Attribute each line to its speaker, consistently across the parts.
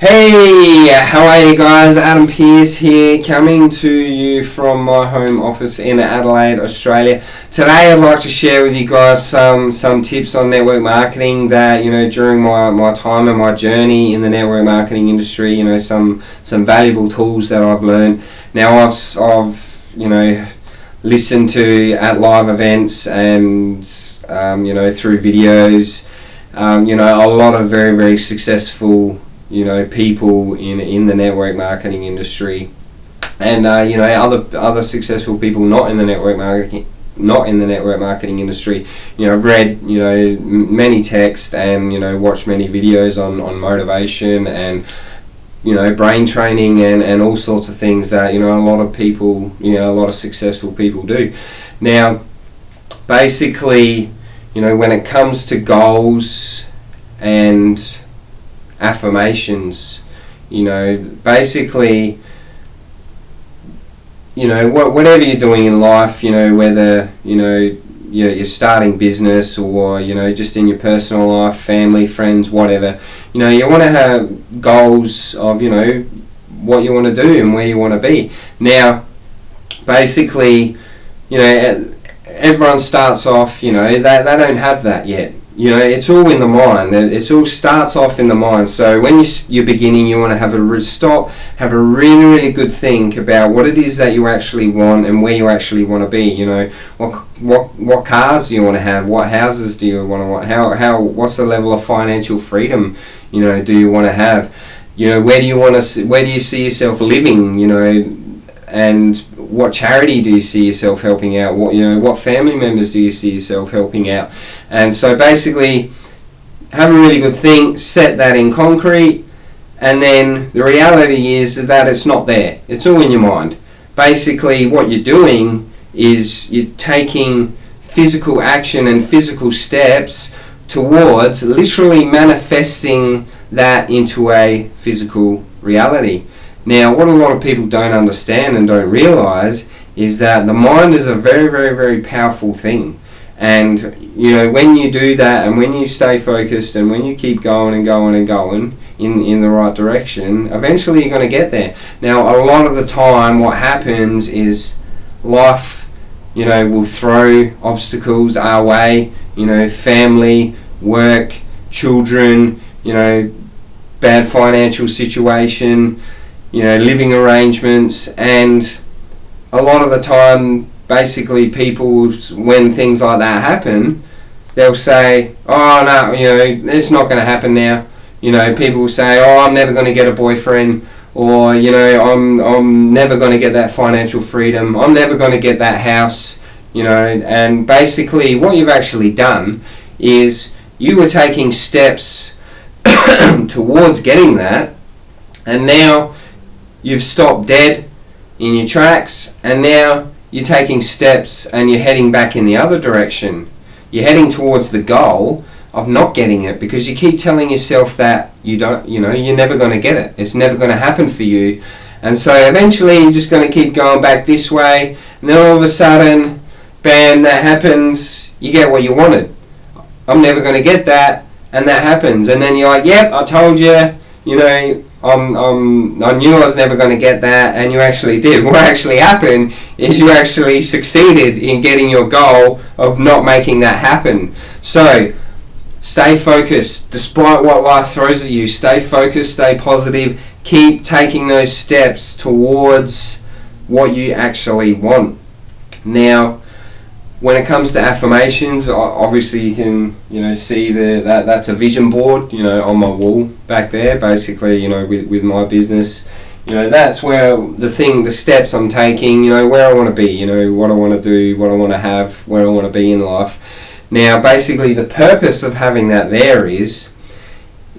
Speaker 1: Hey, how are you guys? Adam Pearce here, coming to you from my home office in Adelaide, Australia. Today I'd like to share with you guys some tips on network marketing that, during my time and my journey in the network marketing industry, some valuable tools that I've learned. Now I've listened to at live events and, through videos, a lot of very, very successful people in the network marketing industry, and other successful people not in the network marketing industry. I've read many texts and watched many videos on motivation and brain training and all sorts of things that a lot of people, a lot of successful people do. Now, basically, when it comes to goals and affirmations, basically, whatever you're doing in life, whether you're starting business or just in your personal life, family, friends, whatever, you want to have goals of what you want to do and where you want to be. Now, basically, everyone starts off, they don't have that yet. It's all in the mind. It all starts off in the mind. So when you're beginning, you want to have a really, really good think about what it is that you actually want and where you actually want to be. What cars do you want to have? What houses do you want to want? What's the level of financial freedom do you want to have? Where do you see yourself living? And what charity do you see yourself helping out? What family members do you see yourself helping out? And so basically, have a really good think, set that in concrete, and then the reality is that it's not there. It's all in your mind. Basically, what you're doing is you're taking physical action and physical steps towards literally manifesting that into a physical reality. Now, what a lot of people don't understand and don't realize is that the mind is a very, very, very powerful thing. And, when you do that and when you stay focused and when you keep going and going and going in the right direction, eventually you're going to get there. Now, a lot of the time what happens is life, will throw obstacles our way, family, work, children, bad financial situation, living arrangements, and a lot of the time, basically, people, when things like that happen, they'll say, oh no, it's not going to happen now. People will say, oh, I'm never going to get a boyfriend, or I'm never going to get that financial freedom, I'm never going to get that house, and basically what you've actually done is you were taking steps towards getting that, and now you've stopped dead in your tracks, and now you're taking steps and you're heading back in the other direction. You're heading towards the goal of not getting it because you keep telling yourself that you're never going to get it. It's never going to happen for you. And so eventually you're just going to keep going back this way, and then all of a sudden, bam, that happens. You get what you wanted. I'm never going to get that, and that happens. And then you're like, yep, I told you, I knew I was never going to get that, and you actually did. What actually happened is you actually succeeded in getting your goal of not making that happen. So, stay focused. Despite what life throws at you, stay focused, stay positive, keep taking those steps towards what you actually want. Now, when it comes to affirmations, obviously you can see that's a vision board on my wall back there. Basically, with my business, that's where the steps I'm taking, where I want to be, what I want to do, what I want to have, where I want to be in life. Now, basically, the purpose of having that there is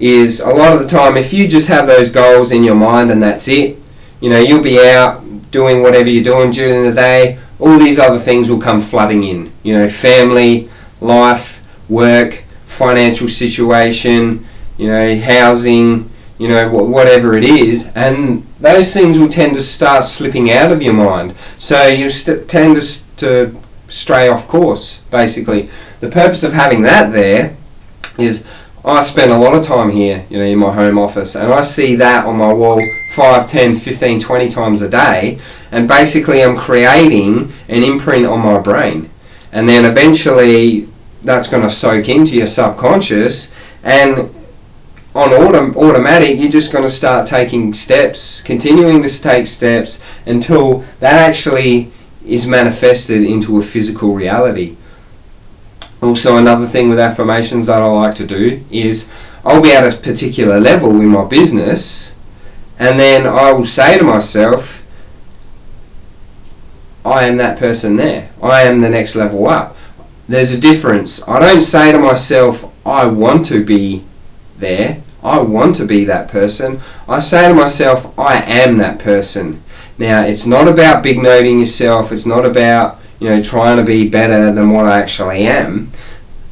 Speaker 1: a lot of the time, if you just have those goals in your mind and that's it, you'll be out doing whatever you're doing during the day. All these other things will come flooding in, family, life, work, financial situation, housing, whatever it is, and those things will tend to start slipping out of your mind. So you tend to stray off course, basically. The purpose of having that there is I spend a lot of time here, you know, in my home office, and I see that on my wall 5, 10, 15, 20 times a day, and basically I'm creating an imprint on my brain. And then eventually that's going to soak into your subconscious, and on automatic you're just going to start taking steps, continuing to take steps until that actually is manifested into a physical reality. Also, another thing with affirmations that I like to do is I'll be at a particular level in my business, and then I will say to myself, I am that person there. I am the next level up. There's a difference. I don't say to myself, I want to be there. I want to be that person. I say to myself, I am that person. Now, it's not about big noting yourself. It's not about, you know, trying to be better than what I actually am.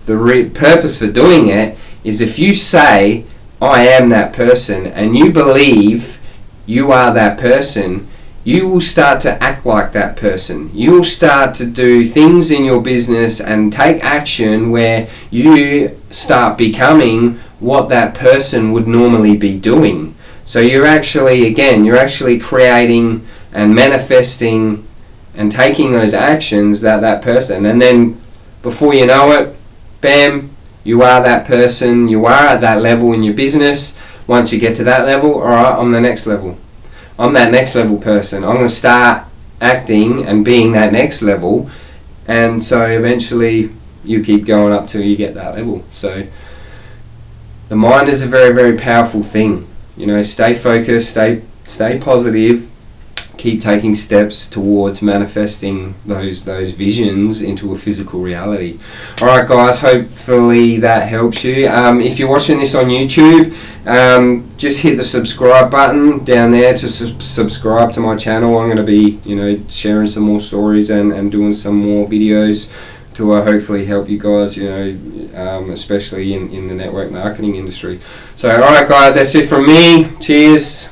Speaker 1: The purpose for doing it is if you say, I am that person, and you believe you are that person, you will start to act like that person. You will start to do things in your business and take action where you start becoming what that person would normally be doing. So you're actually creating and manifesting and taking those actions that person, and then before you know it, bam, you are that person. You are at that level in your business. Once you get to that level, alright, I'm the next level. I'm that next level person. I'm going to start acting and being that next level, and so eventually you keep going up till you get that level. So the mind is a very, very powerful thing. You know, stay focused, stay positive, keep taking steps towards manifesting those visions into a physical reality. Alright guys, hopefully that helps you. If you're watching this on YouTube, just hit the subscribe button down there to subscribe to my channel. I'm going to be, you know, sharing some more stories and doing some more videos to hopefully help you guys, you know, especially in the network marketing industry. So alright guys, that's it from me. Cheers.